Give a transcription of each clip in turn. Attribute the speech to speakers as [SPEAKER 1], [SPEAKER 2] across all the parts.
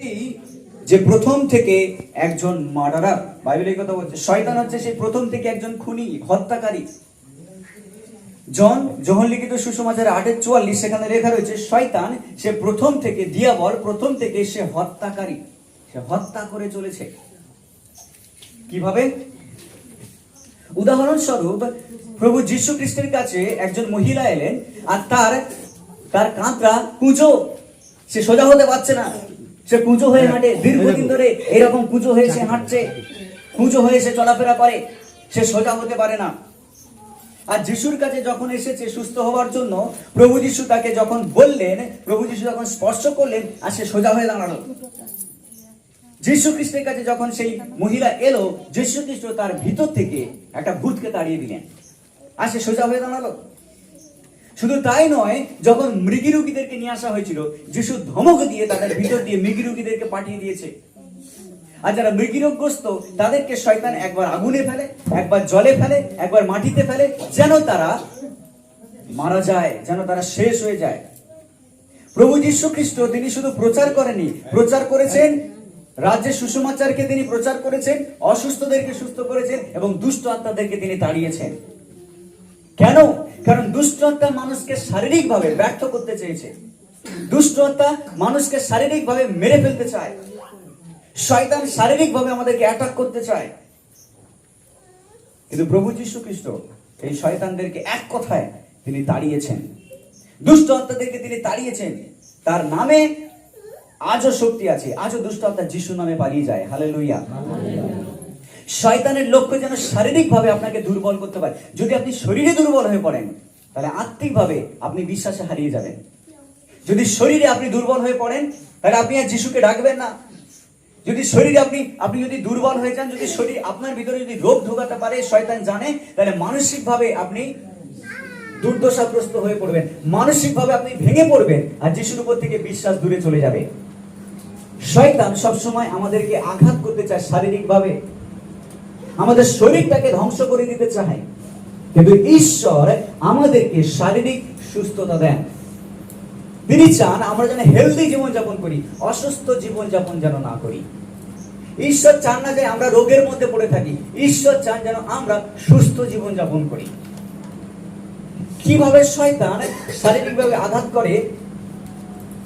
[SPEAKER 1] ব্যক্তি যে প্রথম থেকে একজন মার্ডারার, বাইবেল এই কথা বলছে। শয়তান হচ্ছে সেই প্রথম থেকে একজন খুনি, হত্যাকারী। যোহন লিখিত সুসমাচার 8:44 সেখানে লেখা রয়েছে শয়তান সে প্রথম থেকে, দিয়াবল প্রথম থেকে সে হত্যাকারী, সে হত্যা করে চলেছে। কিভাবে? উদাহরণস্বরূপ প্রভু যীশু খ্রিস্টের কাছে একজন মহিলা এলেন, আর তার কাঁধটা কুঁজো, সে সোজা হতে পারছে না, সে কুঁজো হয়ে হাঁটে, দীর্ঘদিন ধরে এরকম কুঁজো হয়ে সে হাঁটছে, কুঁজো হয়ে সে চলাফেরা করে, সে সোজা হতে পারে না। আর যিশুর কাছে যখন এসেছে সুস্থ হওয়ার জন্য, প্রভু যীশু তাকে যখন বললেন, প্রভু যীশু যখন স্পর্শ করলেন, আর সে সোজা হয়ে দাঁড়ালো। যীশু খ্রিস্টের কাছে যখন সেই মহিলা এলো, যীশু খ্রিস্ট তার ভিতর থেকে একটা ভূতকে তাড়িয়ে দিলেন, আর সে সোজা হয়ে দাঁড়ালো। শুধু তাই নয়, যখন মৃগী রোগীদেরকে নিয়ে আসা হয়েছিল, যীশু ধমক দিয়ে তাদের ভিতর দিয়ে মৃগী রোগীদেরকে পাঠিয়ে দিয়েছে। আর যারা মৃগী রোগগ্রস্ত তাদেরকে শয়তান একবার আগুনে ফেলে, একবার জলে ফেলে, একবার মাটিতে ফেলে, যেন তারা মারা যায়, যেন তারা শেষ হয়ে যায়। প্রভু যীশু খ্রিস্ট তিনি শুধু প্রচার করেননি, প্রচার করেছেন রাজ্যের সুসমাচারকে, তিনি প্রচার করেছেন, অসুস্থদেরকে সুস্থ করেছেন, এবং দুষ্ট আত্মাদেরকে তিনি তাড়িয়েছেন। কেন? কারণ দুষ্ট আত্মা মানুষকে শারীরিকভাবে ব্যর্থ করতে চেয়েছে, দুষ্ট আত্মা মানুষকে শারীরিকভাবে মেরে ফেলতে চায়, শয়তান শারীরিকভাবে আমাদেরকে অ্যাটাক করতে চায়। কিন্তু প্রভু যীশু খ্রিস্ট এই শয়তানদেরকে এক কথায় তিনি তাড়িয়েছেন, দুষ্ট আত্মাদেরকে তিনি তাড়িয়েছেন। তার নামে আজও শক্তি আছে, আজও দুষ্ট আত্মা যিশু নামে পালিয়ে যায়। হালেলুয়া। শয়তানের লক্ষ্য যেন শারীরিকভাবে আপনাকে দুর্বল করতে পারে। যদি আপনি শরীরে দুর্বল হয়ে পড়েন, তাহলে আত্মিকভাবে আপনি বিশ্বাসে হারিয়ে যাবেন। যদি শরীরে আপনি দুর্বল হয়ে পড়েন, তাহলে আপনি আর যিশুকে ডাকবেন না। যদি শরীরে আপনি যদি দুর্বল হয়ে যান, যদি শরীর আপনার ভিতরে যদি রোগ ঢোকাতে পারে, শয়তান জানে, তাহলে মানসিকভাবে আপনি দুর্দশাগ্রস্ত হয়ে পড়বেন, মানসিকভাবে আপনি ভেঙে পড়বেন, আর যিশুর উপর থেকে বিশ্বাস দূরে চলে যাবে। শয়তান সবসময় আমাদেরকে আঘাত করতে চায় শারীরিকভাবে, আমাদের শরীরটাকে ধ্বংস করে দিতে চায়। কিন্তু ঈশ্বর আমাদেরকে শারীরিক সুস্থতা দেন। তিনি চান আমরা যেন হেলদি জীবনযাপন করি, অসুস্থ জীবনযাপন যেন না করি। ঈশ্বর চান না যে আমরা রোগের মধ্যে পড়ে থাকি, ঈশ্বর চান যেন আমরা সুস্থ জীবনযাপন করি। কিভাবে শয়তান শারীরিকভাবে আঘাত করে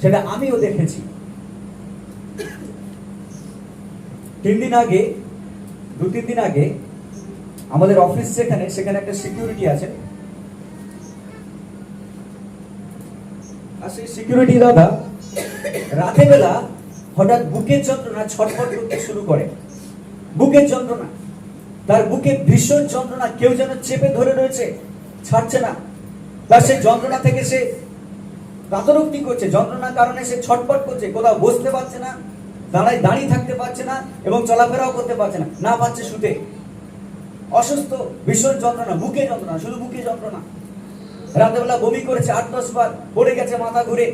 [SPEAKER 1] সেটা আমিও দেখেছি। 2-3 দিন আগে আমাদের অফিস সেখানে একটা সিকিউরিটি আছে, আর সেই সিকিউরিটি দাদা রাতে বেলা হঠাৎ বুকের যন্ত্রণা ছটফট করতে শুরু করে। বুকের যন্ত্রণা, তার বুকে ভীষণ যন্ত্রণা, কেউ যেন চেপে ধরে রয়েছে, ছাড়ছে না। তার সেই যন্ত্রণা থেকে সে কাতরোক্তি করছে, যন্ত্রণার কারণে সে ছটফট করছে, কোথাও বসতে পারছে না, দাঁড়িয়ে থাকতে পারছে না, এবং চলাফেরাও করতে পারছে না, না পারছে শুতে। অসুস্থ, ভীষণ যন্ত্রণা, বুকে যন্ত্রণা, শুধু বুকে যন্ত্রণা। রাতেবেলা বমি করেছে 8-10 বার, পড়ে গেছে মাথা ঘুরে।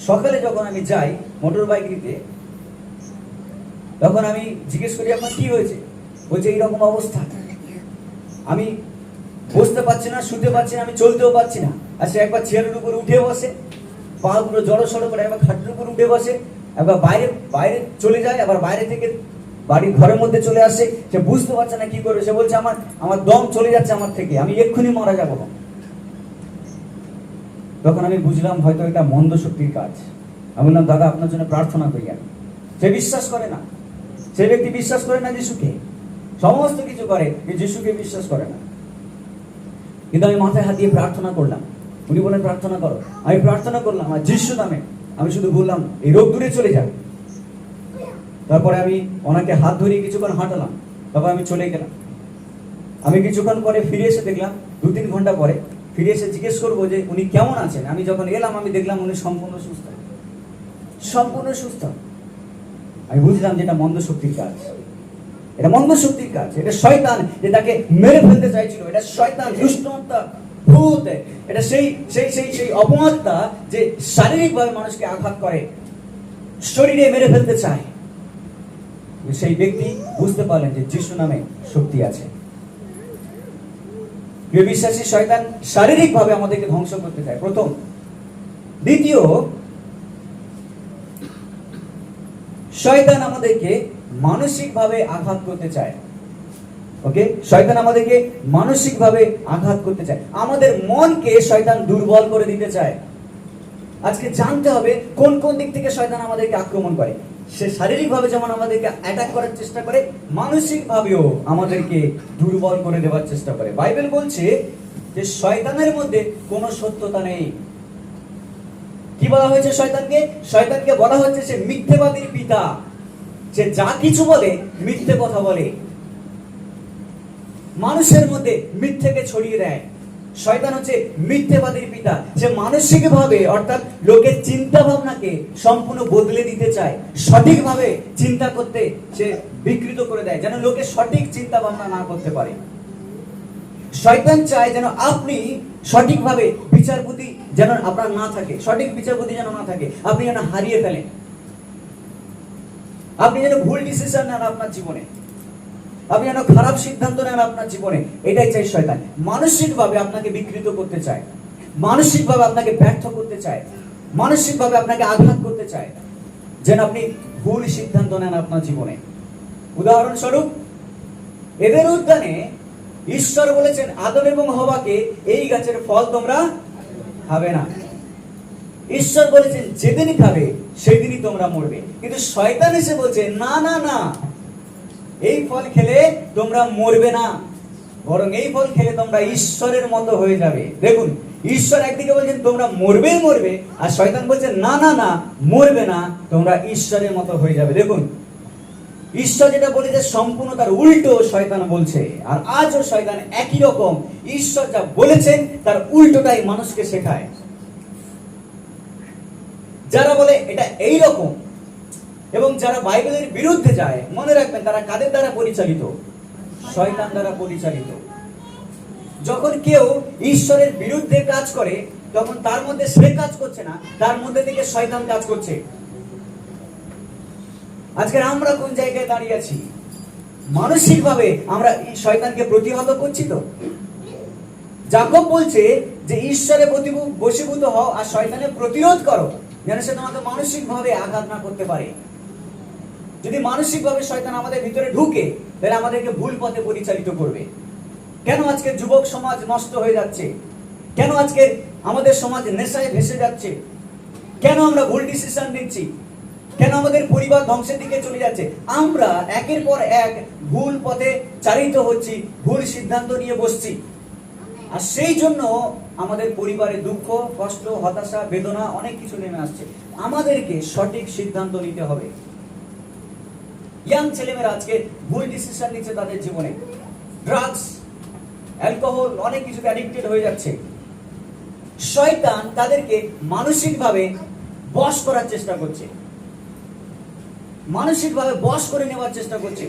[SPEAKER 1] সকালে যখন আমি যাই মোটর বাইক নিতে, তখন আমি জিজ্ঞেস করি আপনার কি হয়েছে? বলছে এইরকম অবস্থা, আমি বসতে পারছি না, শুতে পারছি না, আমি চলতেও পারছি না। আর সে একবার চেয়ারের উপর উঠে বসে, পা গুলো জড়ো সড়ো করে, একবার খাটের উপর উঠে বসে, একবার বাইরে চলে যায়, আবার বাইরে থেকে বাড়ির ঘরের মধ্যে চলে আসে। সে বুঝতে পারছে না কি করবে। সে বলছে আমার দম চলে যাচ্ছে আমার থেকে, আমি এক্ষুনি মারা যাবো। তখন আমি বুঝলাম হয়তো এটা মন্দ শক্তির কাজ। আমি বললাম দাদা আপনার জন্য প্রার্থনা করি। আমি সে বিশ্বাস করে না, সে ব্যক্তি বিশ্বাস করে না যিশুকে, সমস্ত কিছু করে কিন্তু যিশুকে বিশ্বাস করে না। কিন্তু আমি মাথায় হাত দিয়ে প্রার্থনা করলাম, উনি বলেন প্রার্থনা করো, আমি প্রার্থনা করলাম, আর যিশু নামে আমি শুধু বললাম এই রোগ দূরে চলে যাবে। তারপরে আমি ওনাকে হাত ধরিয়ে কিছুক্ষণ হাঁটালাম, তারপর আমি চলে গেলাম। আমি কিছুক্ষণ পরে ফিরে এসে দেখলাম, 2-3 ঘন্টা পরে ফিরে এসে জিজ্ঞেস করবো যে উনি কেমন আছেন। আমি যখন এলাম আমি দেখলাম উনি সম্পূর্ণ সুস্থ, সম্পূর্ণ সুস্থ। আমি বুঝলাম যে এটা মন্দ শক্তির কাজ, এটা মন্দ শক্তির কাজ, এটা শয়তান যে তাকে মেরে ফেলতে চাইছিল, এটা শয়তান, দুষ্ট আত্মা, ভূত, এটা সেই অপমাত্মা যে শারীরিকভাবে মানুষকে আঘাত করে, শরীরে মেরে ফেলতে চায়। সেই ব্যক্তি বুঝতে পারলেন যে যিশু নামে শক্তি আছে। বিশ্বাসী শয়তান শারীরিকভাবে আমাদেরকে ধ্বংস করতে চায়, প্রথম। দ্বিতীয়, শয়তান আমাদেরকে মানসিকভাবে আঘাত করতে চায়। ওকে, শয়তান আমাদেরকে মানসিকভাবে আঘাত করতে চায়, আমাদের মনকে শয়তান দুর্বল করে দিতে চায়। আজকে জানতে হবে কোন কোন দিক থেকে শয়তান আমাদেরকে আক্রমণ করে। সে শারীরিকভাবে যেমন আমাদেরকে অ্যাটাক করার চেষ্টা করে, মানসিকভাবেও আমাদেরকে দুর্বল করে দেওয়ার চেষ্টা করে। বাইবেল বলছে যে শয়তানের মধ্যে কোনো সত্যতা নেই। কি বলা হয়েছে শয়তানকে? শয়তানকে বলা হচ্ছে সে মিথ্যেবাদীর পিতা। সে যা কিছু বলে মিথ্যে কথা বলে, মানুষের মধ্যে মিথ্যেকে ছড়িয়ে দেয়। শয়তান হচ্ছে মিথ্যেবাদীর পিতা। সে মানসিকভাবে অর্থাৎ লোকের চিন্তা ভাবনাকে সম্পূর্ণ বদলে দিতে চায়, সঠিকভাবে চিন্তা করতে সে বিকৃত করে দেয়, যেন লোকে সঠিক চিন্তা ভাবনা না করতে পারে। শয়তান চায় যেন আপনি সঠিকভাবে বিচার বুদ্ধি যেন আপনার না থাকে, সঠিক বিচার বুদ্ধি যেন না থাকে, আপনি যেন হারিয়ে ফেলেন, আপনি যেন ভুল ডিসিশন নেন আপনার জীবনে, আপনি যেন খারাপ সিদ্ধান্ত নেন আপনার জীবনে। এটাই চাই শয়তান। মানসিকভাবে আপনাকে বিকৃত করতে চায়, মানসিকভাবে আপনাকে ব্যর্থ করতে চায়, মানসিকভাবে আপনাকে আঘাত করতে চায়, যেন আপনি ভুল সিদ্ধান্ত নেন আপনার জীবনে। উদাহরণস্বরূপ, এদের উদ্যানে ঈশ্বর বলেছেন আদম এবং হওয়াকে এই গাছের ফল তোমরা খাবে না। ঈশ্বর বলেছেন যেদিনই খাবে সেদিনই তোমরা মরবে। কিন্তু শয়তান এসে বলছে না না না, এই ফল খেলে তোমরা মরবে না, বরং এই ফল খেলে তোমরা ঈশ্বরের মতো হয়ে যাবে। দেখুন, ঈশ্বর একদিকে বলছেন তোমরা মরবেই মরবে, আর শয়তান বলছে না না না, মরবে না, তোমরা ঈশ্বরের মতো হয়ে যাবে। দেখুন, ঈশ্বর যেটা বলেছে সম্পূর্ণ তার উল্টো শয়তান বলছে। আর আজও শয়তান একই রকম, ঈশ্বর যা বলেছেন তার উল্টোটাই মানুষকে শেখায়। যারা বলে এটা এই রকম এবং যারা বাইবেলের বিরুদ্ধে যায়, মনে রাখবেন তারা কাদের দ্বারা পরিচালিত? শয়তান দ্বারা পরিচালিত। যখন কেউ ঈশ্বরের বিরুদ্ধে কাজ করে, তখন তার মধ্যে সে কাজ করছে না, তার মধ্যে থেকে শয়তান কাজ করছে। আজকে আমরা কোন জায়গায় দাঁড়িয়ে আছি? মানসিকভাবে আমরা শয়তানকে প্রতিহত করছি তো। যাকব বলছে যে ঈশ্বরে বশীভূত হও আর শয়তানের প্রতিরোধ করো, যেন সে তোমাকে মানসিকভাবে আঘাত না করতে পারে। যদি মানসিকভাবে শয়তান আমাদের ভিতরে ঢুকে, তাহলে আমাদেরকে ভুল পথে পরিচালিত করবে। কেন আজকে যুবক সমাজ নষ্ট হয়ে যাচ্ছে? কেন আজকে আমাদের সমাজ নেশায় ভেসে যাচ্ছে? কেন আমরা ভুল ডিসিশন নিচ্ছি? কেন আমাদের পরিবার ধ্বংসের দিকে চলে যাচ্ছে? আমরা একের পর এক ভুল পথে চালিত হচ্ছি, ভুল সিদ্ধান্ত নিয়ে বসছি। আর সেই জন্য আমাদের পরিবারে দুঃখ, কষ্ট, হতাশা, বেদনা অনেক কিছু নেমে আসছে। আমাদেরকে সঠিক সিদ্ধান্ত নিতে হবে। ইয়াং ছেলেমেয়েরা আজকে ভুল ডিসিশন নিচ্ছে তাদের জীবনে, ড্রাগস, অ্যালকোহল, অনেক কিছুতে অ্যাডিক্টেড হয়ে যাচ্ছে। শয়তান তাদেরকে মানসিকভাবে বশ করার চেষ্টা করছে, মানসিকভাবে বশ করে নেওয়ার চেষ্টা করছে।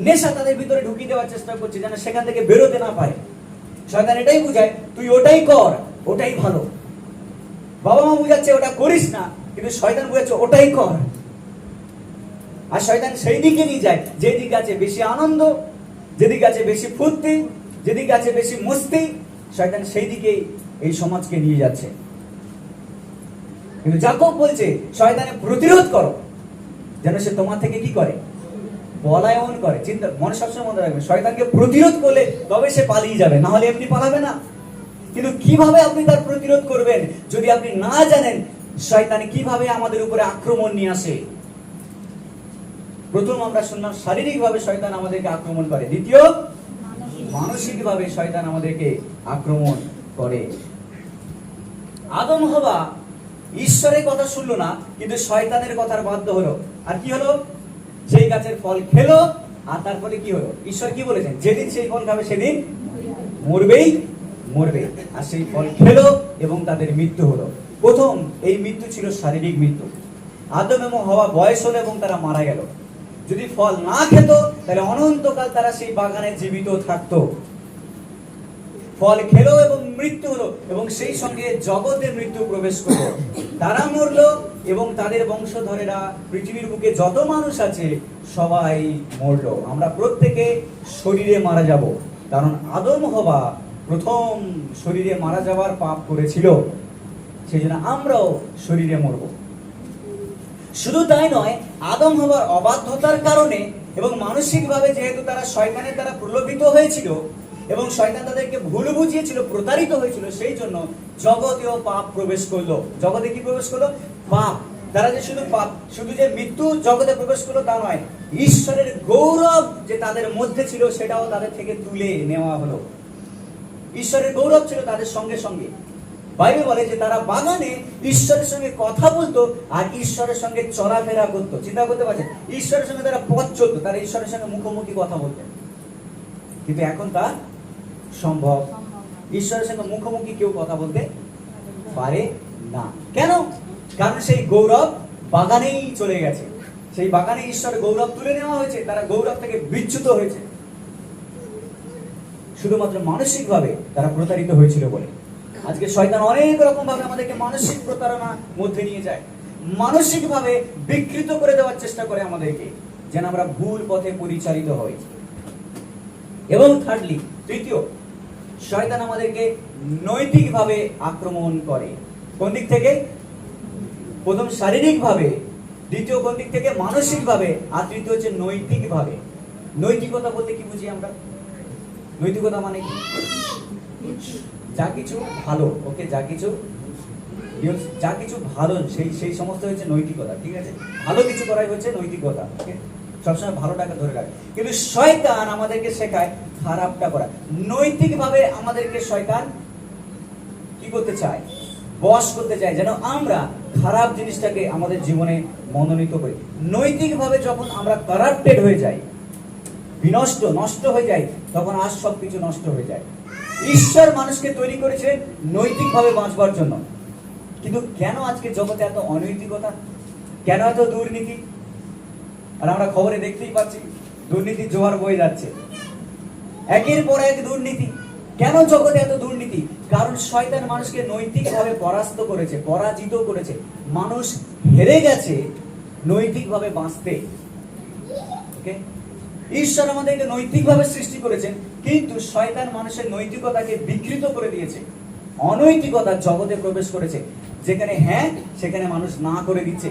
[SPEAKER 1] নেশা তাদের ভিতরে ঢুকিয়ে দেওয়ার চেষ্টা করছে, যেন সেখান থেকে বেরোতে না পারে। শয়তান এটাই বুঝায় তুই ওটাই কর, ওটাই ভালো। বাবা মা বুঝাচ্ছে ওটা করিস না, কিন্তু শয়তান বুঝাচ্ছে ওটাই কর। আর শয়তান সেই দিকে নিয়ে যায় যেদিকে আছে বেশি আনন্দ, যেদিকে আছে বেশি ফুর্তি, যেদিকে আছে বেশি মস্তি, শয়তান সেই দিকেই এই সমাজকে নিয়ে যাচ্ছে। কিন্তু যাকব বলছে শয়তানের প্রতিরোধ করো, যেন সে তোমার থেকে কি করে? পলায়ন করে। চিন্তা মনে সবসময় মনে রাখবে, শয়তানকে প্রতিরোধ করলে তবে সে পালিয়ে যাবে, না হলে এমনি পালাবে না। কিন্তু কিভাবে আপনি তার প্রতিরোধ করবেন যদি আপনি না জানেন শয়তান কিভাবে আমাদের উপরে আক্রমণ নিয়ে আসে? প্রথম আমরা শুনলাম শারীরিকভাবে শয়তান আমাদেরকে আক্রমণ করে, দ্বিতীয় মানসিকভাবে শয়তান আমাদেরকে আক্রমণ করে। আদম হওয়া ঈশ্বরের কথা শুনলো না, কিন্তু শয়তানের কথার বাধ্য হলো। আর কি হলো? সেই গাছের ফল খেলো, আর তারপরে কি হলো? ঈশ্বর কি বলেছেন? যেদিন সেই ফল খাবে সেদিন মরবেই মরবে। আর সেই ফল খেলো এবং তাদের মৃত্যু হলো। প্রথম এই মৃত্যু ছিল শারীরিক মৃত্যু। আদম এবং হওয়া বয়স হলো এবং তারা মারা গেল। যদি ফল না খেত তাহলে অনন্তকাল তারা সেই বাগানে জীবিত থাকতো। ফল খেলো এবং মৃত্যু হলো, এবং সেই সঙ্গে জগতে মৃত্যু প্রবেশ করলো। তারা মরলো এবং তাদের বংশধরেরা, পৃথিবীর বুকে যত মানুষ আছে সবাই মরলো। আমরা প্রত্যেকে শরীরে মারা যাব, কারণ আদম হওয়া প্রথম শরীরে মারা যাওয়ার পাপ করেছিল। সেই জন্য আমরাও শরীরে মরব। শুধু তাই নয়, আদম হওয়ার অবাধ্যতার কারণে এবং মানসিকভাবে যেহেতু তারা শয়তানের দ্বারা প্রলোভিত হয়েছিল এবং শয়তান তাদেরকে ভুল বুঝিয়েছিল, প্রতারিত হয়েছিল, সেই জন্য জগতেও পাপ প্রবেশ করলো। জগতে কি প্রবেশ করলো? পাপ। তারা যে শুধু পাপ, শুধু যে মৃত্যু জগতে প্রবেশ করলো তা নয়, ঈশ্বরের গৌরব যে তাদের মধ্যে ছিল সেটাও তাদের থেকে তুলে নেওয়া হলো। ঈশ্বরের গৌরব ছিল তাদের সঙ্গে সঙ্গে। বাইবেল বলে যে তারা বাগানে ঈশ্বরের সঙ্গে কথা বলতো আর ঈশ্বরের সঙ্গে চলাফেরা করতো। চিন্তা করতে পারছেন? ঈশ্বরের সঙ্গে তারা পথ চলতো, তারা ঈশ্বরের সঙ্গে মুখোমুখি কথা বলতেন। কিন্তু এখন তা সম্ভব, ঈশ্বরের সঙ্গে মুখোমুখি কেউ কথা বলতে পারে না। কেন? কারণ সেই গৌরব বাগানেই চলে গেছে। সেই বাগানে ঈশ্বরের গৌরব তুলে নেওয়া হয়েছে, তারা গৌরব থেকে বিচ্যুত হয়েছে। শুধুমাত্র মানসিক ভাবে তারা প্রতারিত হয়েছিল বলে আজকে শয়তান অনেক রকম ভাবে আমাদেরকে মানসিক প্রতারণার মধ্যে নিয়ে যায়, মানসিক ভাবে বিকৃত করে দেওয়ার চেষ্টা করে আমাদেরকে, যেন আমরা ভুল পথে পরিচালিত হই। এবং থার্ডলি, তৃতীয়, শয়তান আমাদেরকে নৈতিক ভাবে আক্রমণ করে। কোন দিক থেকে? প্রথম শারীরিক ভাবে, দ্বিতীয় কোন দিক থেকে? মানসিক ভাবে, আর তৃতীয় হচ্ছে নৈতিক ভাবে। নৈতিকতা বলতে কি বুঝি আমরা? নৈতিকতা মানে কি? যা কিছু ভালো, ওকে, যা কিছু ভালো সেই সমস্ত হচ্ছে নৈতিকতা। ঠিক আছে, ভালো কিছু করাই হচ্ছে নৈতিকতা। ওকে, সবসময় ভালোটাকে ধরে রাখে। কিন্তু শয়তান আমাদেরকে শেখায় খারাপটা করা। নৈতিক ভাবে আমাদেরকে শয়তান কি করতে চায়? বশ করতে চায়, যেন আমরা খারাপ জিনিসটাকে আমাদের জীবনে মনোনীত করি। নৈতিক ভাবে যখন আমরা কারাপ্টেড হয়ে যাই, নষ্ট হয়ে যায়, তখন আর সবকিছু নষ্ট হয়ে যায়। ঈশ্বর মানুষকে তৈরি করেছিলেন নৈতিকভাবে বাঁচবার জন্য। কিন্তু কেন আজকে জগতে এত অনৈতিকতা? কেন এত দুর্নীতি? আর আমরা খবরে দেখতেই পাচ্ছি দুর্নীতির জোয়ার বয়ে যাচ্ছে, একের পর এক দুর্নীতি। কেন জগতে এত দুর্নীতি? কারণ শয়তান মানুষকে নৈতিকভাবে পরাস্ত করেছে, পরাজিত করেছে। মানুষ হেরে গেছে নৈতিকভাবে বাঁচতে। ওকে, ঈশ্বর আমাদেরকে নৈতিকভাবে সৃষ্টি করেছেন, কিন্তু শয়তান মানুষের নৈতিকতাকে বিকৃত করে দিয়েছে। অনৈতিকতা জগতে প্রবেশ করেছে, যেখানে হ্যাঁ সেখানে মানুষ না করে দিচ্ছে,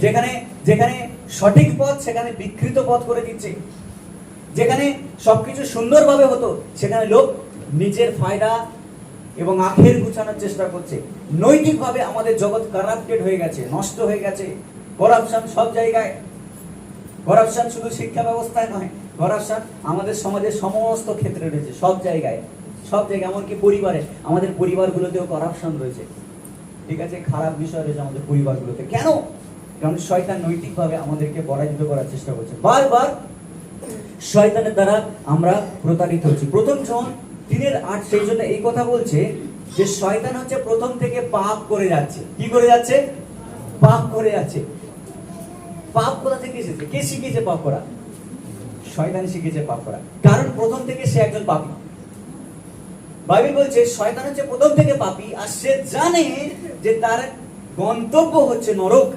[SPEAKER 1] যেখানে সঠিক পথ সেখানে বিকৃত পথ করে দিচ্ছে, যেখানে সবকিছু সুন্দরভাবে হতো সেখানে লোক নিজের ফায়দা এবং আখের গুছানোর চেষ্টা করছে। নৈতিকভাবে আমাদের জগৎ কারাপ্টেড হয়ে গেছে, নষ্ট হয়ে গেছে। করাপশন সব জায়গায়। করাপশন শুধু শিক্ষা ব্যবস্থায় নয়, করাপশন আমাদের সমাজের সমস্ত ক্ষেত্রে রয়েছে, সব জায়গায়। এমনকি পরিবারে, আমাদের পরিবারগুলোতেও করাপশন রয়েছে। ঠিক আছে, খারাপ বিষয় রয়েছে আমাদের পরিবারগুলোতে। কেন? কারণ শয়তান নৈতিকভাবে আমাদেরকে পরাজিত করার চেষ্টা করছে। বারবার শয়তানের দ্বারা আমরা প্রতারিত হচ্ছি। প্রথম জন 3:8 সেই জন্য এই কথা বলছে যে শয়তান হচ্ছে প্রথম থেকে পাপ করে যাচ্ছে। কি করে যাচ্ছে? পাপ করে যাচ্ছে। পাপ কোথা থেকে এসেছে? কে শিখিয়েছে পাপ করা? শয়তান শিখিয়েছে পাপ করা, কারণ প্রথম থেকে সে একজন পাপী। বাইবেল বলছে শয়তান হচ্ছে প্রথম থেকে পাপী, আর সে জানে যে তার গন্তব্য হচ্ছে নরক।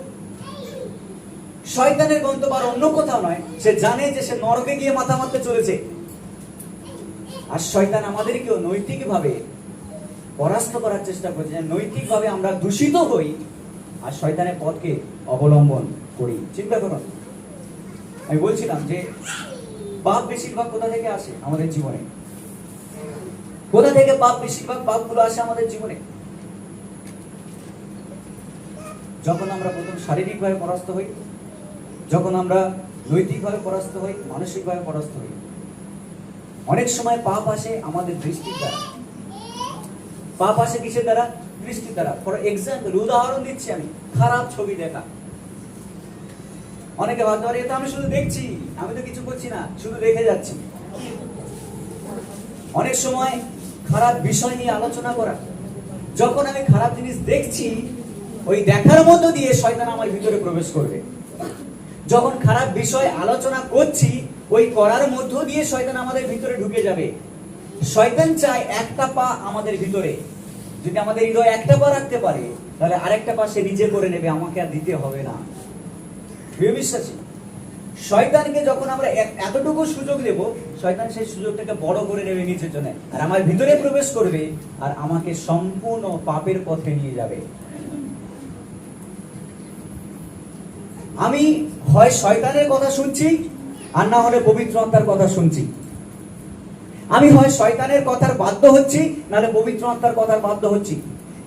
[SPEAKER 1] শয়তানের গন্তব্য আর অন্য কোথাও নয়, সে জানে যে সে নরকে গিয়ে মাথা মারতে চলেছে। আর শয়তান আমাদেরকেও নৈতিকভাবে পরাস্ত করার চেষ্টা করছে, নৈতিকভাবে আমরা দূষিত হই আর শয়তানের পথকে অবলম্বন করি। চিন্তা করুন, আমি বলছিলাম যে পাপ বেশিরভাগ কোথা থেকে আসে আমাদের জীবনে? কোথা থেকে বেশিরভাগ পাপগুলো আসে আমাদের জীবনে? যখন আমরা প্রথম শারীরিকভাবে পরাস্ত হই, যখন আমরা নৈতিকভাবে পরাস্ত হই, মানসিকভাবে পরাস্ত হই। অনেক সময় পাপ আসে আমাদের দৃষ্টির দ্বারা। পাপ আসে কিসের দ্বারা? দৃষ্টির দ্বারা। ফর এক্সাম্পল, উদাহরণ দিচ্ছি আমি, খারাপ ছবি দেখা। অনেকে ভাবতে পারে এটা আমি শুধু দেখছি, আমি তো কিছু করছি না, শুধু দেখে যাচ্ছি। অনেক সময় খারাপ বিষয় নিয়ে আলোচনা করা। যখন আমি খারাপ জিনিস দেখছি, ওই দেখার মধ্য দিয়ে শয়তান আমার ভিতরে প্রবেশ করবে। যখন খারাপ বিষয় আলোচনা করছি, ওই করার মধ্য দিয়ে শয়তান আমাদের ভিতরে ঢুকে যাবে। শয়তান চায় একটা পা আমাদের ভিতরে। যদি আমাদের হৃদয় একটা পা রাখতে পারে, তাহলে আরেকটা পা সে নিজে করে নেবে, আমাকে আর দিতে হবে না। বিশ্বাসী, শয়তানকে যখন আমরা এতটুকু সুযোগ দেব, শয়তান সেই সুযোগটাকে বড় করে নেবে নিজের জন্য, আর আমার ভিতরে প্রবেশ করবে আর আমাকে সম্পূর্ণ পাপের পথে নিয়ে যাবে। আমি হয় শয়তানের কথা শুনছি, আর না হলে পবিত্র আত্মার কথা শুনছি। আমি হয় শয়তানের কথার বাধ্য হচ্ছি, নাহলে পবিত্র আত্মার কথার বাধ্য হচ্ছি।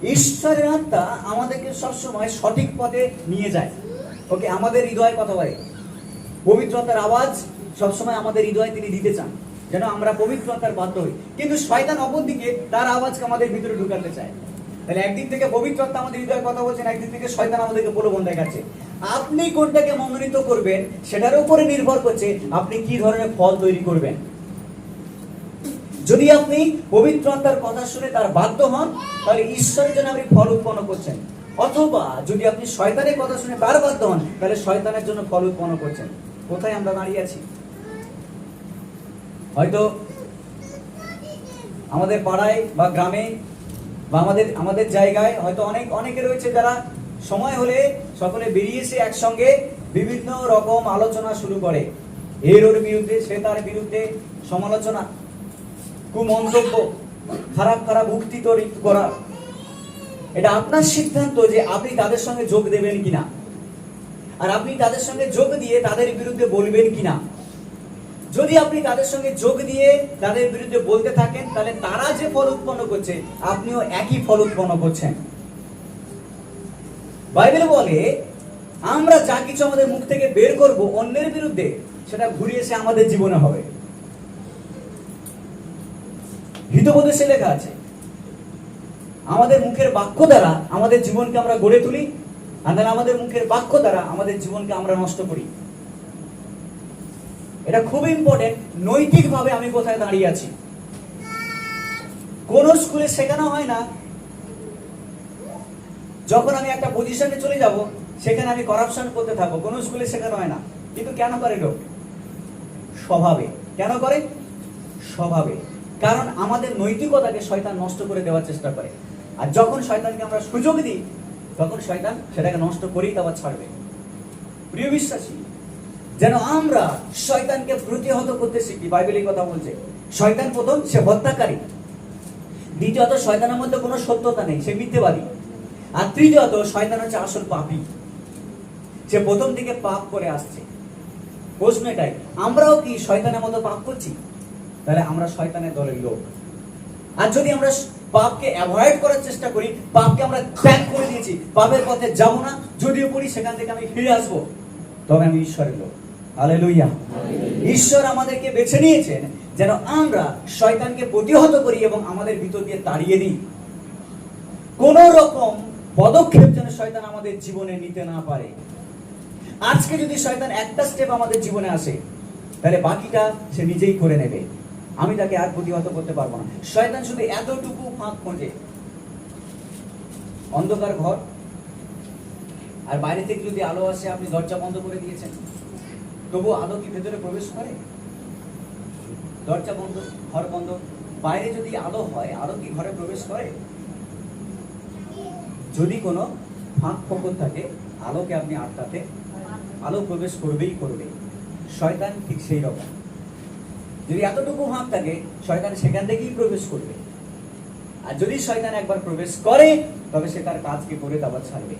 [SPEAKER 1] ঈশ্বরের আত্মা আমাদেরকে সবসময় সঠিক পথে নিয়ে যায়। ওকে, আমাদের হৃদয়ে কথা বলে। পবিত্র আত্মার আওয়াজ সবসময় আমাদের হৃদয়ে তিনি দিতে চান, যেন আমরা পবিত্র আত্মার বাধ্য হই। কিন্তু শয়তান অপরদিকে তার আওয়াজকে আমাদের ভিতরে ঢুকাতে চায়। তাহলে একদিক থেকে পবিত্র আত্মা আমাদের হৃদয়ে কথা বলছেন, একদিক থেকে শয়তান আমাদেরকে প্রলোভন দেখাচ্ছে। আপনি কোনটাকে মনোনীত করবেন সেটার উপরে নির্ভর করছে আপনি কি ধরনের ফল তৈরি করবেন। যদি আপনি পবিত্র আত্মার কথা শুনে তার বাধ্য হন, তাহলে ঈশ্বরের জন্য আপনি ফল উৎপন্ন করছেন। অথবা যদি আপনি শয়তানের কথা শুনে তার বাধ্য হন, তাহলে শয়তানের জন্য ফল উৎপন্ন করছেন। কোথায় আমরা দাঁড়িয়ে আছি? হয়তো আমাদের পাড়ায় বা গ্রামে বা আমাদের জায়গায় হয়তো অনেকে রয়েছে যারা সময় হলে সকলে বেরিয়ে এসে একসঙ্গে বিভিন্ন রকম আলোচনা শুরু করে। এর ওর বিরুদ্ধে, সে তার বিরুদ্ধে সমালোচনা, কুমন্তব্য, খারাপ খারাপ উক্তি তৈরি করা। এটা আপনার সিদ্ধান্ত যে আপনি তাদের সঙ্গে যোগ দেবেন কিনা, আর আপনি তাদের সঙ্গে যোগ দিয়ে তাদের বিরুদ্ধে বলবেন কিনা। যদি আপনি তাদের সঙ্গে যোগ দিয়ে তাদের বিরুদ্ধে বলতে থাকেন, তাহলে তারা যে ফল উৎপন্ন করছে আপনিও একই ফল উৎপন্ন করছেন। বাইবেল বলে আমরা যা কিছু আমাদের মুখ থেকে বের করব অন্যের বিরুদ্ধে, সেটা ঘুরে এসে আমাদের জীবনে হবে। হিতোপদেশে লেখা আছে আমাদের মুখের বাক্য দ্বারা আমাদের জীবনকে আমরা গড়ে তুলি, আর আমাদের মুখের বাক্য দ্বারা আমাদের জীবনকে আমরা নষ্ট করি। এটা খুব ইম্পর্টেন্ট। নৈতিকভাবে আমি কোথায় দাঁড়িয়ে আছি। কোন স্কুলে শেখানো হয় না যখন আমি একটা পজিশনে চলে যাব সেখানে আমি করাপশন করতে থাকবো। কোন স্কুলে শেখানো হয় না। কিন্তু কেন করে লোক? স্বভাবে। কেন করে? স্বভাবে। কারণ আমাদের নৈতিকতাকে শয়তান নষ্ট করে দেওয়ার চেষ্টা করে। আর যখন শয়তানকে আমরা সুযোগ দিই, তখন শয়তান সেটাকে নষ্ট করেই আবার ছাড়বে। প্রিয় বিশ্বাসী, যেন আমরা শয়তানকে প্রতিহত করতে শিখি। বাইবেল এই কথা বলছে। শয়তান প্রথম, সে হত্যাকারী। দ্বিতীয়ত, শয়তানের মধ্যে কোনো সত্যতা নেই, সে মিথ্যেবাদী। আর তৃতীয়ত, শয়তান হচ্ছে আসল পাপী। সে প্রথম থেকে পাপ করে আসছে। প্রশ্ন এটাই, আমরাও কি শয়তানের মতো পাপ করছি? তাহলে আমরা শয়তানের দলের লোক। আর যদি আমরা পাপকে অ্যাভয়েড করার চেষ্টা করি, পাপকে আমরা ত্যাগ করে দিয়েছি, পাপের পথে যাব না, যদিও করি সেখান থেকে আমি ফিরে আসবো, তবে আমি ঈশ্বরের লোক। হালেলুয়া। ঈশ্বর আমাদেরকে বেছে নিয়েছেন যেন আমরা শয়তানকে প্রতিহত করি এবং আমাদের ভিতর দিয়ে তাড়িয়ে দিই। কোন রকম পদক্ষেপ যেন শয়তান আমাদের জীবনে নিতে না পারে। আজকে যদি শয়তান একটা স্টেপ আমাদের জীবনে আসে, তাহলে বাকিটা সে নিজেই করে নেবে। আমি তাকে আর প্রতিহত করতে পারবো না। শয়তান শুধু এতটুকু ফাঁক খোঁজে, অন্ধকার ঘর, আর বাইরে থেকে যদি আলো আসে, আপনি দরজা বন্ধ করে দিয়েছেন, তবু আলো কি ভেতরে প্রবেশ করে? দরজা বন্ধ, ঘর বন্ধ, বাইরে যদি আলো হয়, আলো কি ঘরে প্রবেশ করে? যদি কোনো ফাঁক ফোকর থাকে, আলোকে আপনি আটকাতে, আলো প্রবেশ করবেই করবে। শয়তান ঠিক সেই রকম। যদি এতটুকু ফাঁক থাকে, শয়তান সেখান থেকেই প্রবেশ করবে। আর যদি শয়তান একবার প্রবেশ করে, তবে সে তার কাজকে করে আবার ছাড়বে।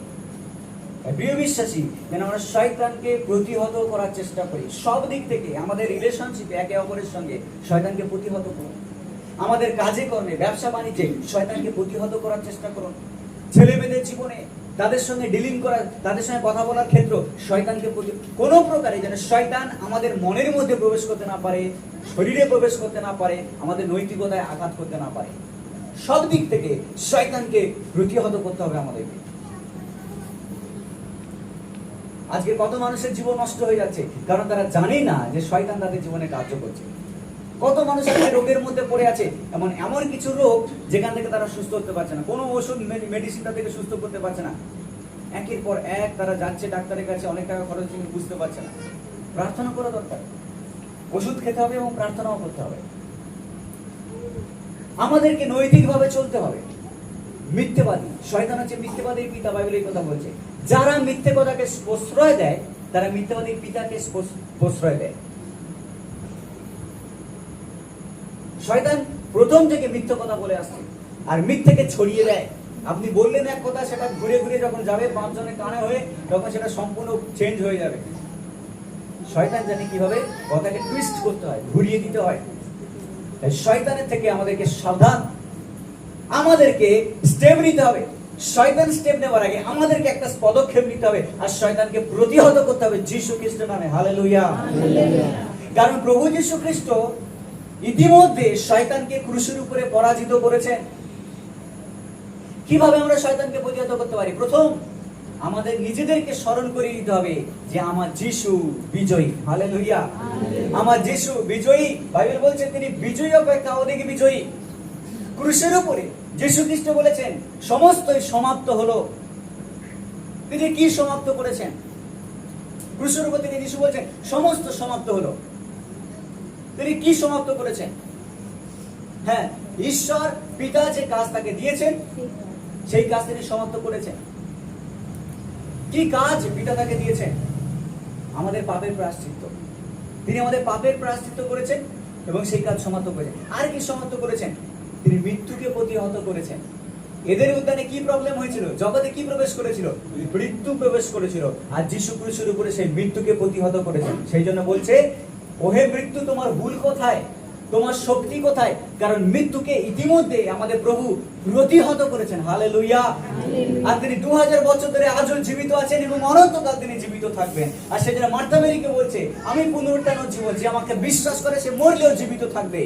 [SPEAKER 1] প্রিয় বিশ্বাসী, যেন আমরা শয়তানকে প্রতিহত করার চেষ্টা করি সব দিক থেকে। আমাদের রিলেশনশিপে একে অপরের সঙ্গে শয়তানকে প্রতিহত করুন। আমাদের কাজে কর্মে, ব্যবসা বাণিজ্যে শয়তানকে প্রতিহত করার চেষ্টা করুন। ছেলে মেয়েদের জীবনে তাদের সঙ্গে ডিলিং করার, তাদের সঙ্গে কথা বলার ক্ষেত্র শয়তানকে কোনো প্রকারে যেন শয়তান আমাদের মনের মধ্যে প্রবেশ করতে না পারে, শরীরে প্রবেশ করতে না পারে, আমাদের নৈতিকতায় আঘাত করতে না পারে। সব দিক থেকে শয়তানকে প্রতিহত করতে হবে আমাদেরকে। আজকে কত মানুষের জীবন নষ্ট হয়ে যাচ্ছে কারণ তারা জানে না যে শয়তান তাদের জীবনে কার্য করছে। কত মানুষ একটা রোগের মধ্যে পড়ে আছে, এমন কিছু রোগ যেখান থেকে তারা সুস্থ হতে পারছে না, কোনো ওষুধ মেডিসিন তাদেরকে সুস্থ করতে পারছে না। একের পর এক তারা যাচ্ছে ডাক্তারের কাছে, অনেক টাকা খরচ করে, বুঝতে পারছে না। প্রার্থনা করা দরকার। ওষুধ খেতে হবে এবং প্রার্থনাও করতে হবে। আমাদেরকে নৈতিকভাবে চলতে হবে। মিথ্যেবাদী, শয়তান হচ্ছে মিথ্যেবাদীর পিতা, বাইবেল এই কথা বলছে। যারা মিথ্যে কথাকে প্রশ্রয় দেয়, তারা মিথ্যেবাদীর পিতাকে প্রশ্রয় দেয়। শয়তান প্রথম থেকে মিথ্যে কথা বলে আসছে আর মিথ্যেকে ছড়িয়ে দেয়। আপনি বললেন এক কথা, সেটা ঘুরে ঘুরে যখন যাবে 5 জনের কানে হয়ে, তখন সেটা সম্পূর্ণ চেঞ্জ হয়ে যাবে। শয়তান জানে কিভাবে কথাকে টুইস্ট করতে হয়, ঘুরিয়ে দিতে হয়। তাই শয়তানের থেকে আমাদেরকে সাবধান, আমাদেরকে স্টেপ নিতে হবে। শয়তান স্টেপ নেওয়ার আগে আমাদেরকে একটা পদক্ষেপ নিতে হবে, আর শয়তানকে প্রতিহত করতে হবে যীশু খ্রিস্টের নামে। হালেলুয়া। কারণ প্রভু যীশু খ্রিস্ট ইতিমধ্যে শয়তানকে ক্রুশের উপরে পরাজিত করেছেন। কিভাবে আমরা শয়তানকে প্রতিহত করতে পারি? প্রথম, আমাদের নিজেদেরকে স্মরণ করে দিতে হবে যে আমার যিশু বিজয়ী। হালেলুয়া। আমার যিশু বিজয়ী। বাইবেল বলছে তিনি বিজয়ী অপেক্ষা অধিক বিজয়ী। ক্রুশের উপরে যীশু খ্রিস্ট বলেছেন সমস্তই সমাপ্ত হলো। তিনি কি সমাপ্ত করেছেন? ক্রুশের উপর তিনি যিশু বলছেন সমস্ত সমাপ্ত হলো। তিনি কি সমাপ্ত করেছেন? হ্যাঁ, ঈশ্বর পিতা যে কাজ তাকে দিয়েছেন সেই কাজ তিনি সমাপ্ত করেছেন। কি কাজ পিতা তাকে দিয়েছেন? আমাদের পাপের প্রায়শ্চিত্ত। তিনি আমাদের পাপের প্রায়শ্চিত্ত করেছেন এবং সেই কাজ সমাপ্ত করেছেন। আর কি সমাপ্ত করেছেন? তিনি মৃত্যুকে প্রতিহত করেছেন। এদের উদ্যানে কি প্রবলেম হয়েছিল? জগতে কি প্রবেশ করেছিল? মৃত্যু প্রবেশ করেছিল। আর যীশু ক্রুশের উপরে সেই মৃত্যুকে প্রতিহত করেছেন। সেই জন্য বলছে, ওহে মৃত্যু তোমার ভুল কোথায়, তোমার শক্তি কোথায়? কারণ মৃত্যুকে ইতিমধ্যে আমাদের প্রভু প্রতিহত করেছেন। হালেলুয়া। আর তিনি 2000 বছর ধরে আজও জীবিত আছেন এবং অনন্তকাল তিনি জীবিত থাকবেন। আর সেজন্য মার্থা মেরিকে বলছে, আমি পুনরুত্থান ও জীবন, যে আমাকে বিশ্বাস করে সে মরলেও জীবিত থাকবে।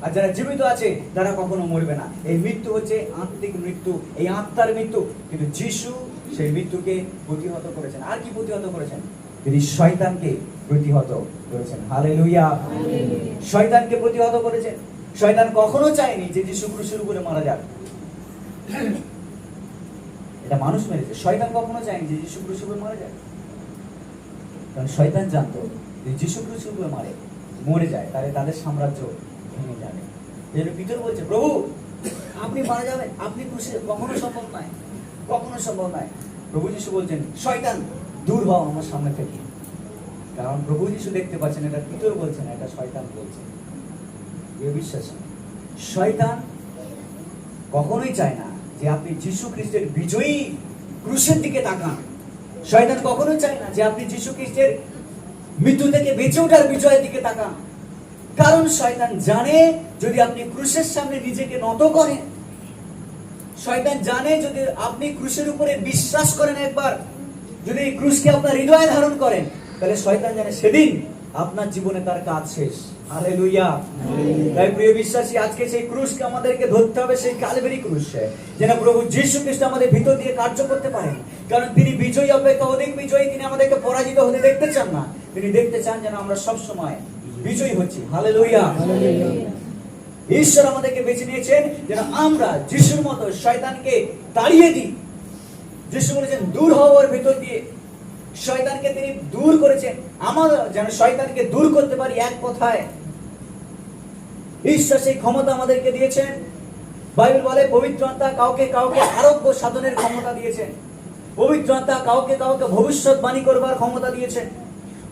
[SPEAKER 1] আর যারা জীবিত আছে তারা কখনো মরবে না। এই মৃত্যু হচ্ছে আত্মিক মৃত্যু, এই আত্মার মৃত্যু। কিন্তু যিশু সেই মৃত্যুকে প্রতিহত করেছেন। আর কি প্রতিহত করেছেন? তিনি শয়তানকে প্রতিহত করেছেন। হালেলুয়া। শয়তানকে প্রতিহত করেছেন। শয়তান কখনো চায়নি যে যিশু ক্রুশের উপরে মারা যাক। এটা মানুষ মেরেছে। শয়তান কখনো চায়নি যে যিশু ক্রুশের উপরে মারা যাক। কারণ শয়তান জানতো যে যিশু ক্রুশের উপরে মরে যায় তাহলে তাদের সাম্রাজ্য ভেঙে যাবে। পিতর বলছে, প্রভু আপনি মারা যাবেন, আপনি ক্রুশে, কখনো সম্ভব নয়, কখনো সম্ভব নয়। প্রভু যিশু বলছেন, শয়তান দূর হও আমার সামনে থেকে। কারণ প্রভু যিশু দেখতে পাচ্ছেন এটা পিতর বলছেন, এটা শয়তান বলছে। এ বিশ্বাস, শয়তান কখনোই চায় না যে আপনি যিশু খ্রিস্টের বিজয়ী ক্রুশের দিকে তাকান। শয়তান কখনোই চায় না যে আপনি যিশু খ্রিস্টের মৃত্যু থেকে বেঁচে ওঠার বিজয়ের দিকে তাকান। কারণ শয়তান জানে যদি আপনি ক্রুশের সামনে নিজেকে নত করেন, শয়তান জানে যদি আপনি ক্রুশের উপরে বিশ্বাস করেন, একবার যদি এই ক্রুশকে আপনার হৃদয়ে ধারণ করেন, তাহলে শয়তান জানে সেদিন আপনার জীবনে তার কাজ শেষ। হালেলুয়া। তাই প্রিয় বিশ্বাসী, আজকে সেই ক্রুশকে আমাদেরকে ধরতে হবে, সেই কালভারি ক্রুশে, যেন প্রভু যীশু খ্রিস্ট আমাদের ভিতর দিয়ে কার্য করতে পারেন। কারণ তিনি বিজয়ী অপেক্ষা অধিক বিজয়ী। তিনি আমাদেরকে পরাজিত হতে দেখতে চান না। তিনি দেখতে চান যেন আমরা সব সময় বিজয়ী হচ্ছি। হালেলুয়া। ঈশ্বর আমাদেরকে বেছে নিয়েছেন যেন আমরা যিশুর মতো শয়তানকে তাড়িয়ে দিই। যিশু বলেছেন, দূর হওয়ার ভিতর দিয়ে। শয়তানকে তিনি দূর করেছেন। আমরা যেন শয়তানকে দূর করতে পারি এক কথায়। ঈশ্বর সেই ক্ষমতা আমাদেরকে দিয়েছেন। বাইবেল বলে পবিত্র আত্মা কাউকে কাউকে আরোগ্য সাধনের ক্ষমতা দিয়েছেন। পবিত্র আত্মা কাউকে কাউকে ভবিষ্যৎবাণী করবার ক্ষমতা দিয়েছেন।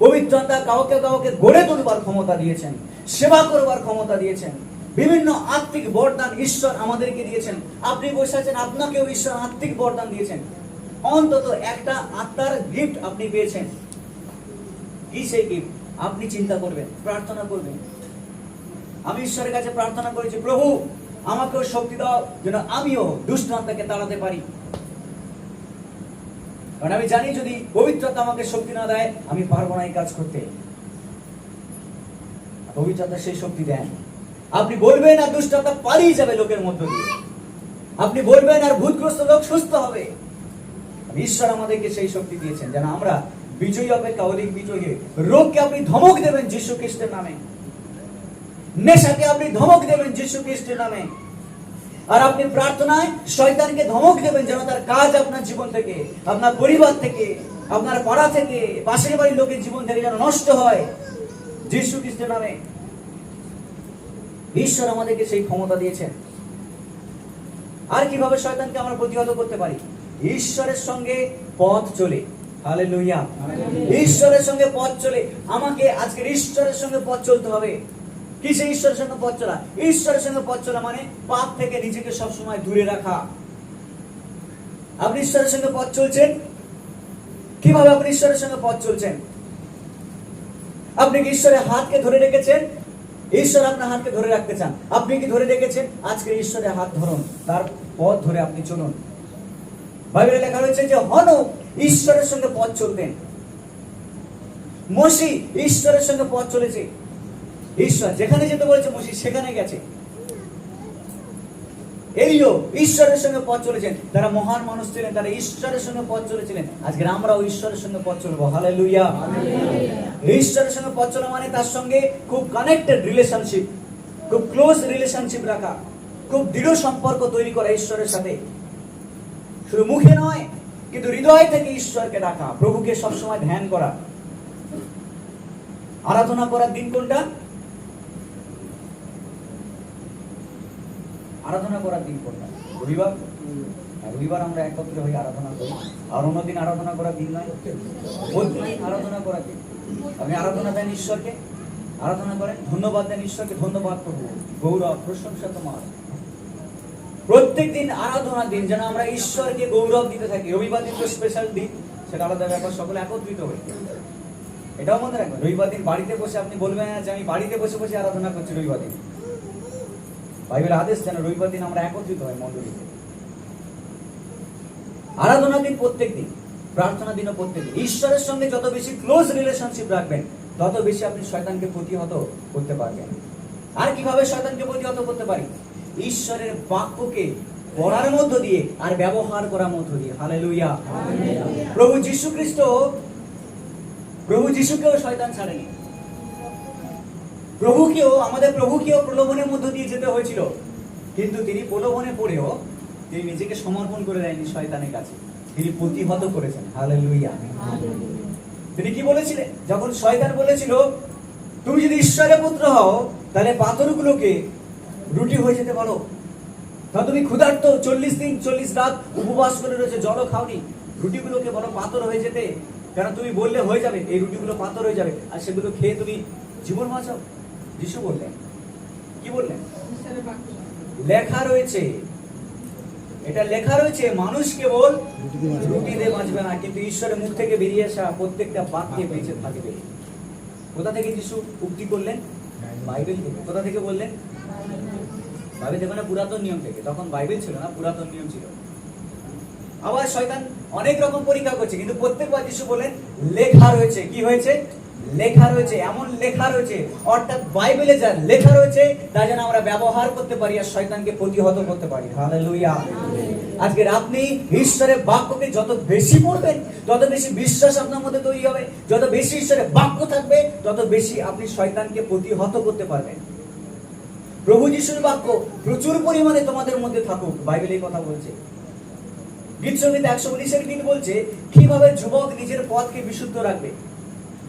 [SPEAKER 1] পবিত্র আত্মা কাউকে কাউকে গড়ে তুলবার ক্ষমতা দিয়েছেন, সেবা করবার ক্ষমতা দিয়েছেন। বিভিন্ন আত্মিক বরদান ঈশ্বর আমাদেরকে দিয়েছেন। আপনি বসে আছেন, আপনাকেও ঈশ্বর আত্মিক বরদান দিয়েছেন। অন্তত একটা আত্মার গিফট আপনি পেয়েছেন। কি সেই গিফট? আপনি চিন্তা করবেন, প্রার্থনা করবেন। আমি ঈশ্বরের কাছে প্রার্থনা করেছি, প্রভু আমাকেও শক্তি দাও যেন আমিও দুষ্ট আত্মাকে তাড়াতে পারি। কারণ আমি জানি যদি পবিত্রতা আমাকে শক্তি না দেয় আমি পারবো না এই কাজ করতে। পবিত্রতা সেই শক্তি দেন। আপনি বলবেন আর দুষ্ট আত্মা পালিয়ে যাবে লোকের মধ্য দিয়ে। আপনি বলবেন আর ভূতগ্রস্ত লোক সুস্থ হবে। ঈশ্বর আমাদেরকে সেই শক্তি দিয়েছেন যেন আমরা বিজয়ী অপেক্ষা অধিক বিজয়ী। রোগকে আপনি ধমক দেবেন যিশু খ্রিস্টের নামে। নেশাকে আপনি ধমক দেবেন যিশু খ্রিস্টের নামে। আর আপনি প্রার্থনায় শয়তানকে ধমক দেবেন যেন তার কাজ আপনার জীবন থেকে, আপনার পরিবার থেকে, আপনার পাড়া থেকে, পাশের বাড়ির লোকের জীবন থেকে যেন নষ্ট হয় যিশু খ্রিস্টের নামে। ঈশ্বর আমাদেরকে সেই ক্ষমতা দিয়েছেন। আর কিভাবে শয়তানকে আমরা প্রতিহত করতে পারি? ঈশ্বরের সঙ্গে পথ চলে। হালেলুয়া। ঈশ্বরের সঙ্গে পথ চলে। আমাকে আজকের ঈশ্বরের সঙ্গে পথ চলতে হবে। কিসে ঈশ্বরের সঙ্গে পথ চলা? ঈশ্বরের সঙ্গে পথ চলা মানে পাপ থেকে নিজেকে সবসময় দূরে রাখা। আপনি ঈশ্বরের সঙ্গে পথ চলছেন? কিভাবে আপনি ঈশ্বরের সঙ্গে পথ চলছেন? আপনি কি ঈশ্বরের হাতকে ধরে রেখেছেন? ঈশ্বর আপনার হাতকে ধরে রাখতে চান। আপনি কি ধরে রেখেছেন? আজকে ঈশ্বরের হাত ধরুন, তার পথ ধরে আপনি চলুন। বাইবেলে লেখা রয়েছে যে হনক ঈশ্বরের সঙ্গে পথ চলতেন। মোশি ঈশ্বরের সঙ্গে পথ চলেছে। ঈশ্বর যেখানে যেতে বলেছে মোশি সেখানে গেছে। এলিও ঈশ্বরের সঙ্গে পথ চলেছেন। তারা মহান মানুষ ছিলেন, তারা ঈশ্বরের সঙ্গে পথ চলেছিলেন। আজকে আমরাও ঈশ্বরের সঙ্গে পথ চলবো। হালেলুয়া। ঈশ্বরের সঙ্গে পথ চলা মানে তার সঙ্গে খুব কানেক্টেড রিলেশনশিপ, খুব ক্লোজ রিলেশনশিপ রাখা, খুব দৃঢ় সম্পর্ক তৈরি করা ঈশ্বরের সাথে। শুধু মুখে নয়, কিন্তু হৃদয় থেকে ঈশ্বরকে ডাকা, প্রভুকে সবসময় ধ্যান করা। আরাধনা করার দিন কোনটা? আরাধনা করার দিন কোনটা? রবিবার। রবিবার আমরা একত্রে হয়ে আরাধনা করি। আর অন্যদিন আরাধনা করার দিন নয়, প্রতিদিন আরাধনা করার দিন। আপনি আরাধনা দেন ঈশ্বরকে, আরাধনা করেন, ধন্যবাদ দেন ঈশ্বরকে, ধন্যবাদ প্রভু, গৌরব প্রশংসা তোমার। প্রত্যেক দিন আরাধনার দিন যেন আমরা ঈশ্বরকে গৌরব দিতে থাকি। রবিবার দিন তো স্পেশাল দিন, সেটা আলাদা ব্যাপার, সকলে একত্রিত হই। এটাও মনে রাখবেন, রবিবার দিন বাড়িতে বসে আপনি বলবেন না যে আমি বাড়িতে বসে বসে আরাধনা করছি রবিবার দিন। বাইবেলের আদেশ যেন রবিবার দিন আমরা একত্রিত হই মণ্ডলীতে। আরাধনা দিন প্রত্যেক দিন, প্রার্থনা দিনও প্রত্যেক দিন। ঈশ্বরের সঙ্গে যত বেশি ক্লোজ রিলেশনশিপ রাখবেন, তত বেশি আপনি শয়তানকে প্রতিহত করতে পারবেন। আর কিভাবে শয়তানকে প্রতিহত করতে পারি? ঈশ্বরের বাক্যকে পড়ার মধ্য দিয়ে আর ব্যবহার করার মধ্য দিয়ে। হালেলুয়া। প্রভু যিশুকেও শয়তান ছাড়েনি। আমাদের প্রভুকেও প্রলোভনের মধ্য দিয়ে যেতে হয়েছিল, কিন্তু তিনি প্রলোভনে পড়েও তিনি নিজেকে সমর্পণ করে দেয়নি শয়তানের কাছে, তিনি প্রতিহত করেছেন। হালেলুয়া। তিনি কি বলেছিলেন? যখন শয়তান বলেছিল তুমি যদি ঈশ্বরের পুত্র হও তাহলে পাথরগুলোকে রুটি হয়ে যেতে পারো। তা তুমি ক্ষুধার্ত, 40 দিন 40 রাত উপবাস করে রয়েছে, জলও খাওনি, রুটিগুলোকে বলো পাথর হয়ে যেতে, কারণ তুমি বললে হয়ে যাবে, এই রুটিগুলো পাথর হয়ে যাবে, আর সেগুলো খেয়ে তুমি জীবন বাঁচাও। যিশু বললেন, কি বললেন? লেখা রয়েছে, এটা লেখা রয়েছে, মানুষ কেবল রুটি দিয়ে বাঁচবে না, কিন্তু ঈশ্বরের মুখ থেকে বেরিয়ে আসা প্রত্যেকটা বাক্যে বেঁচে থাকবে। কোথা থেকে যিশু উক্তি করলেন? বাইবেল থেকে। কোথা থেকে বললেন? বাইবেল থেকে, মানে পুরাতন নিয়ম থেকে। তখন বাইবেল ছিল না, পুরাতন নিয়ম ছিল। আবার শয়তান অনেক রকম পরীক্ষা করছে, কিন্তু প্রত্যেকবার যিশু বলেন লেখা রয়েছে। কি হয়েছে? লেখা রয়েছে। এমন লেখা রয়েছে, অর্থাৎ বাইবেলে যা লেখা রয়েছে তা যেন আমরা ব্যবহার করতে পারি আর শয়তানকে প্রতিহত করতে পারি। হালেলুয়া। আজকে আপনি ঈশ্বরের বাক্যকে যত বেশি পড়বেন, তত বেশি বিশ্বাস আপনার মধ্যে তৈরি হবে। যত বেশি ঈশ্বরের বাক্য থাকবে, তত বেশি আপনি শয়তানকে প্রতিহত করতে পারবেন। প্রভু যিশুর বাক্য প্রচুর পরিমাণে তোমাদের মধ্যে থাকুক, বাইবেলে কথা বলছে। গীত সংহিতা 119 বলছে কিভাবে যুবক নিজের পথকে বিশুদ্ধ রাখবে,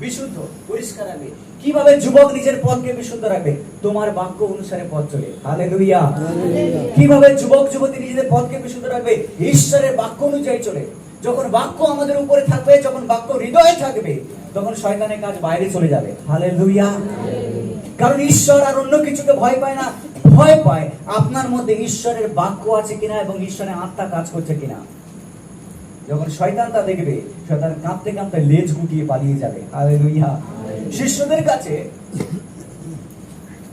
[SPEAKER 1] বিশুদ্ধ পরিষ্কার রাখবে। কিভাবে যুবক নিজের পথকে বিশুদ্ধ রাখবে? তোমার বাক্য অনুসারে পথ চলে। হালেলুয়া। কিভাবে যুবক যুবতী নিজেদের পথকে বিশুদ্ধ রাখবে? ঈশ্বরের বাক্য অনুযায়ী চলে। যখন বাক্য আমাদের উপরে থাকবে, যখন বাক্য হৃদয়ে থাকবে, তখন শয়তানের কাজ বাইরে চলে যাবে। হালেলুয়া। কারণ ঈশ্বর আর অন্য কিছুকে ভয় পায় না, ভয় পায় আপনার মধ্যে ঈশ্বরের বাক্য আছে কিনা এবং ঈশ্বরের আত্মা কাজ করছে কিনা। যখন শয়তান তা দেখবে, শয়তান কাঁপতে কাঁপতে লেজ গুটিয়ে পালিয়ে যাবে। হালেলুয়া। শিষ্যদের কাছে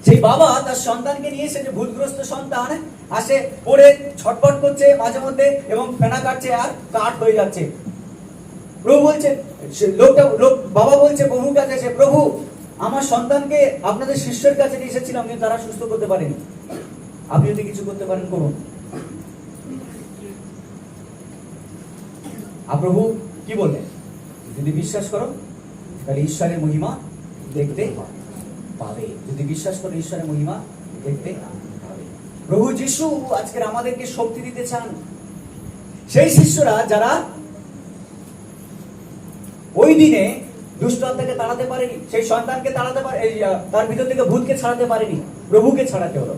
[SPEAKER 1] সেই বাবা তার সন্তানকে নিয়ে এসে, যে ভূতগ্রস্ত সন্তান আসে, পড়ে ছটফট করছে মাঝে মধ্যে এবং ফেনা কাটছে আর কাঠ হয়ে যাচ্ছে। প্রভু বলছে, বাবা বলছে প্রভুর কাছে এসে, প্রভু আমার সন্তানকে আপনাদের শিষ্যের কাছে নিয়ে এসেছিলাম, কিন্তু তারা সুস্থ করতে পারেনি, আপনি যদি কিছু করতে পারেন করুন। আর প্রভু কি বললেন? যদি বিশ্বাস করো তাহলে ঈশ্বরের মহিমা দেখতে পাবে। যদি বিশ্বাস করো ঈশ্বরের মহিমা দেখতে পাবে। প্রভু যিশু আজকের আমাদেরকে শক্তি দিতে চান। সেই শিষ্যরা যারা ওই দিনে দুষ্ট আত্মাকে তাড়াতে পারেনি, সেই সন্তানকে তাড়াতে পারে, তার ভিতর থেকে ভূতকে ছাড়াতে পারেনি, প্রভুকে ছাড়াতে হলো।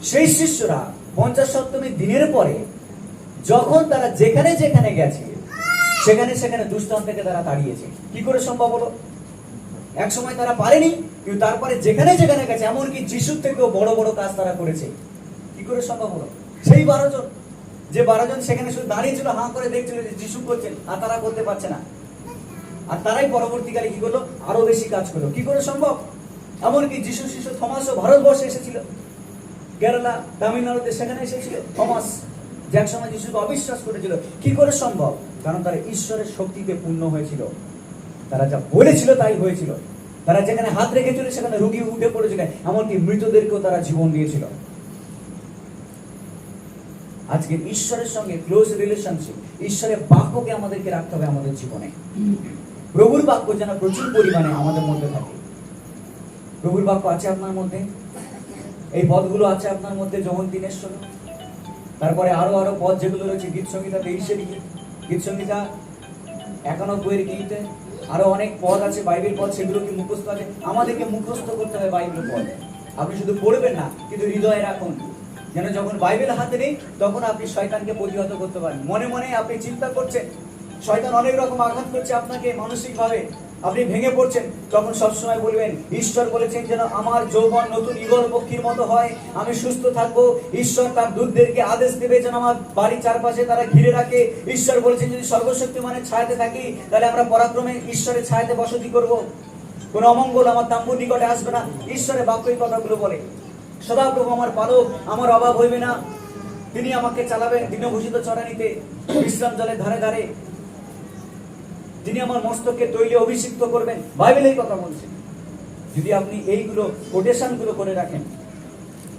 [SPEAKER 1] সেই শিষ্যরা 50 সপ্তমীর দিনের পরে যখন তারা যেখানে যেখানে গেছে, সেখানে সেখানে দুষ্ট আত্মাকে তারা তাড়িয়েছে। কি করে সম্ভব হলো? এক সময় তারা পারেনি, কিন্তু তারপরে যেখানে যেখানে গেছে, এমনকি যিশুর থেকেও বড় বড় কাজ তারা করেছে। কি করে সম্ভব হলো? সেই 12 জন যে 12 জন সেখানে শুধু দাঁড়িয়ে ছিল, হাঁ করে দেখছিল যে যিশু করছেন, আর তারা করতে পারছে না। আর তারাই পরবর্তীকালে কি করলো, আরো বেশি কাজ করলো। কি করে সম্ভব? এমনকি যিশু শিষ্য থমাসও ভারতবর্ষে এসেছিল, কেরালা, তামিলনাড়ুতে সেখানে এসেছিল থমাস, যে এক সময় যিশুকে অবিশ্বাস করেছিল। কি করে সম্ভব? কারণ তারা ঈশ্বরের শক্তিতে পূর্ণ হয়েছিল। তারা যা বলেছিল তাই হয়েছিল। তারা যেখানে হাত রেখেছিল সেখানে রোগী উঠে পড়েছিল, এমনকি মৃতদেরকেও তারা জীবন দিয়েছিল। আজকে ঈশ্বরের সঙ্গে ক্লোজ রিলেশনশিপ, ঈশ্বরের বাক্যকে আমাদেরকে রাখতে হবে আমাদের জীবনে। প্রভুর বাক্য যেন প্রচুর পরিমাণে আমাদের মধ্যে থাকে। প্রভুর বাক্য আছে আপনার মধ্যে, এই পদগুলো আছে আপনার মধ্যে, যখন 3:16, তারপরে আরো পদ যেগুলো রয়েছে, গীত সংহিতা 23-এর গীত সংহিতা 91-এর গীতে, আরো অনেক পদ আছে, বাইবেল পদ, সেগুলো কি মুখস্থ আছে? আমাদেরকে মুখস্থ করতে হবে বাইবেল পদ। আপনি শুধু পড়বেন না, কিন্তু হৃদয়ে রাখুন, যেন যখন বাইবেল হাতে নেই তখন আপনি শয়তানকে প্রতিহত করতে পারেন। মনে মনে আপনি চিন্তা করছেন, শয়তান অনেক রকম আঘাত করছে আপনাকে মানসিক ভাবে, আপনি ভেঙে পড়ছেন, তখন সবসময় বলবেন, ঈশ্বর বলেছেন যেন আমার যৌবন নতুন ঈগল পক্ষীর মতো হয়, আমি সুস্থ থাকবো। ঈশ্বর তার দূতদেরকে আদেশ দেবে যেন আমার বাড়ির চারপাশে তারা ঘিরে রাখে। ঈশ্বর বলেছেন যদি সর্বশক্তিমানের ছায়াতে থাকি তাহলে আমরা পরাক্রমে ঈশ্বরের ছায়াতে বসতি করব, কোনো অমঙ্গল আমার তাম্বুর নিকটে আসবে না। ঈশ্বরের বাক্য এই কথাগুলো বলে। সদাপ্রভু আমার পালক, আমার অভাব হইবে না, তিনি আমাকে চালাবেন দিনভূষিত চড়ানিতে, বিশ্রাম জলের ধারে ধারে, তিনি আমার মস্তকে তৈলে অভিষিক্ত করবেন। বাইবেল এই কথা বলছে। যদি আপনি এইগুলো কোটেশন গুলো করে রাখেন,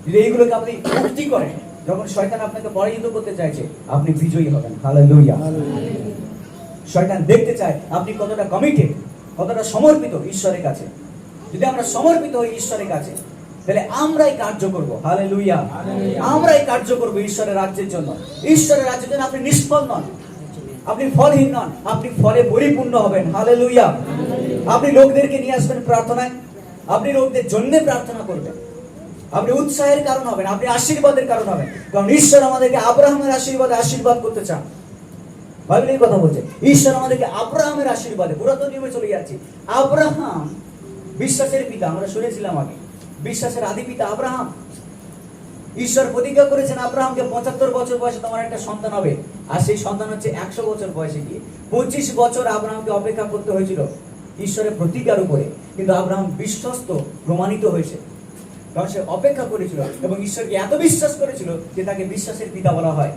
[SPEAKER 1] যদি এইগুলোকে আপনি মুক্তি করেন, যখন শয়তান আপনাকে পরাজিত করতে চাইছে, আপনি বিজয়ী হবেন। হালেলুয়া। শয়তান দেখতে চায় আপনি কতটা কমিটেড, কতটা সমর্পিত ঈশ্বরের কাছে। যদি আমরা সমর্পিত হই ঈশ্বরের কাছে, তাহলে আমরাই কার্য করব। হালেলুয়া। আমরাই কার্য করব ঈশ্বরের রাজ্যের জন্য। ঈশ্বরের রাজ্যের জন্য আপনি নিষ্ফল নন, আপনি ফলহীন নন, আপনি ফলে পরিপূর্ণ হবেন। হালেলুয়া। আপনি লোকদেরকে নিয়ে আসবেন প্রার্থনায়, আপনি লোকদের জন্য প্রার্থনা করবেন, আপনি উৎসাহের কারণ হবেন, আপনি আশীর্বাদের কারণ হবেন। কারণ ঈশ্বর আমাদেরকে আব্রাহামের আশীর্বাদে আশীর্বাদ করতে চান। বাইবেল এই কথা বলছে, ঈশ্বর আমাদেরকে আব্রাহামের আশীর্বাদে, পুরাতন নিয়মে চলে যাচ্ছে। আব্রাহাম বিশ্বাসের পিতা, আমরা শুনেছিলাম আগে, বিশ্বাসের আদি পিতা আব্রাহাম। ঈশ্বর প্রতিজ্ঞা করেছেন আব্রাহামকে 75 বছর বয়সে তোমার একটা সন্তান হবে, আর সেই সন্তান হচ্ছে 100 বছর বয়সে গিয়ে। 25 বছর আব্রাহামকে অপেক্ষা করতে হয়েছিল ঈশ্বরের প্রতিজ্ঞার উপরে, কিন্তু আব্রাহাম বিশ্বস্ত প্রমাণিত হয়েছে, কারণ সে অপেক্ষা করেছিল এবং ঈশ্বরকে এত বিশ্বাস করেছিল যে তাকে বিশ্বাসের পিতা বলা হয়।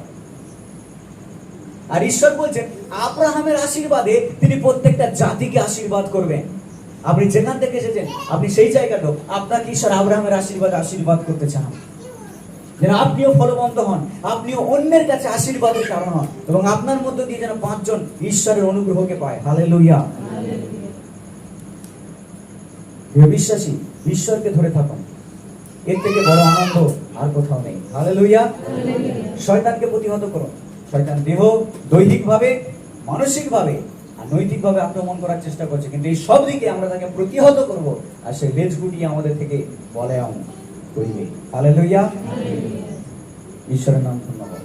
[SPEAKER 1] আর ঈশ্বর বলছেন আব্রাহামের আশীর্বাদে তিনি প্রত্যেকটা জাতিকে আশীর্বাদ করবেন। আপনি যেখান থেকে এসেছেন, আপনি সেই জায়গাটা, আপনাকে ঈশ্বর আব্রাহামের আশীর্বাদ আশীর্বাদ করতে চান, যেন আপনিও ফলবন্ত হন, আপনিও অন্যের কাছে আশীর্বাদের কারণ হন, এবং আপনার মধ্য দিয়ে যেন 5 জন ঈশ্বরের অনুগ্রহকে পায়। হালেলুয়া। বিশ্বাসী, ঈশ্বরকে ধরে থাকুন, এর থেকে বড় আনন্দ আর কোথাও নেই। হালেলুয়া। শয়তানকে প্রতিহত করুন। শয়তান দেহ, দৈহিক ভাবে, মানসিক ভাবে আর নৈতিক ভাবে আক্রমণ করার চেষ্টা করছে, কিন্তু এই সব দিকে আমরা তাকে প্রতিহত করব, আর সেই লেজ গুটিয়ে আমাদের থেকে বলে করবে। হালেলুয়া। ঈশ্বরের নাম ধন্যবাদ।